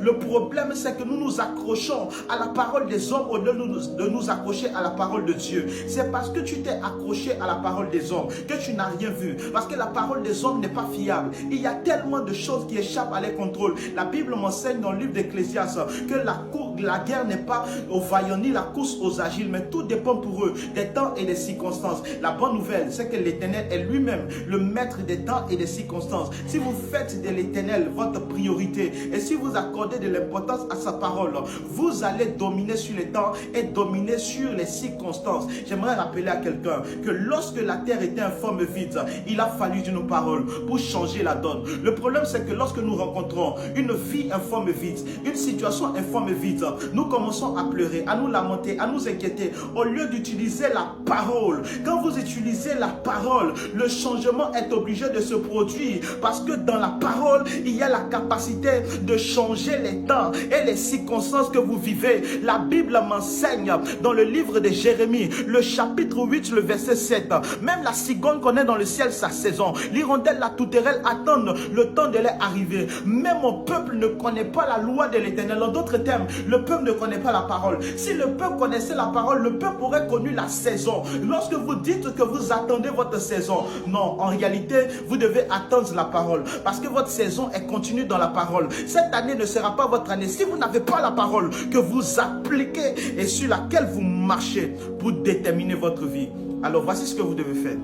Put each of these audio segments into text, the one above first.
Le problème, c'est que nous nous accrochons à la parole des hommes au lieu de nous accrocher à la parole de Dieu. C'est parce que tu t'es accroché à la parole des hommes que tu n'as rien vu. Parce que la parole des hommes n'est pas fiable. Il y a tellement de choses qui échappent à leur contrôle. La Bible m'enseigne dans le livre d'Ecclésiaste que la guerre n'est pas aux vaillants ni la course aux agiles, mais tout dépend pour eux des temps et des circonstances. La bonne nouvelle, c'est que l'Éternel est lui-même le maître des temps et des circonstances. Si vous faites de l'Éternel votre priorité et si vous accordez de l'importance à sa parole, vous allez dominer sur les temps et dominer sur les circonstances. J'aimerais rappeler à quelqu'un que lorsque la terre était informe vide, il a fallu d'une parole pour changer la donne. Le problème, c'est que lorsque nous rencontrons une vie informe vide, une situation informe vide, nous commençons à pleurer, à nous lamenter, à nous inquiéter, au lieu d'utiliser la parole. Quand vous utilisez la parole, le changement est obligé de se produire parce que dans la parole, il y a la capacité de changer les temps et les circonstances que vous vivez. La Bible m'enseigne dans le livre de Jérémie, le chapitre 8, le verset 7. Même la cigogne connaît dans le ciel sa saison. L'hirondelle, la tourterelle attendent le temps de leur arrivée. Même mon peuple ne connaît pas la loi de l'Éternel. En d'autres termes, le peuple ne connaît pas la parole. Si le peuple connaissait la parole, le peuple aurait connu la saison. Lorsque vous dites que vous attendez votre saison, non, en réalité, vous devez attendre la parole. Parce que votre saison est continue dans la parole. Cette année ne sera pas votre année. Si vous n'avez pas la parole que vous appliquez et sur laquelle vous marchez pour déterminer votre vie, alors voici ce que vous devez faire.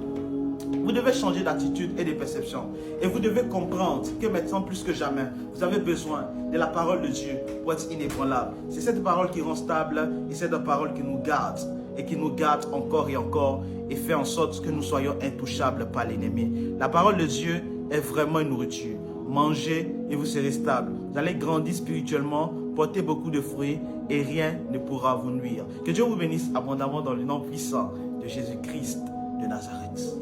Vous devez changer d'attitude et de perception. Et vous devez comprendre que maintenant, plus que jamais, vous avez besoin de la parole de Dieu pour être inébranlable. C'est cette parole qui rend stable et c'est cette parole qui nous garde. Et qui nous garde encore et encore et fait en sorte que nous soyons intouchables par l'ennemi. La parole de Dieu est vraiment une nourriture. Mangez et vous serez stable. Vous allez grandir spirituellement, porter beaucoup de fruits et rien ne pourra vous nuire. Que Dieu vous bénisse abondamment dans le nom puissant de Jésus-Christ de Nazareth.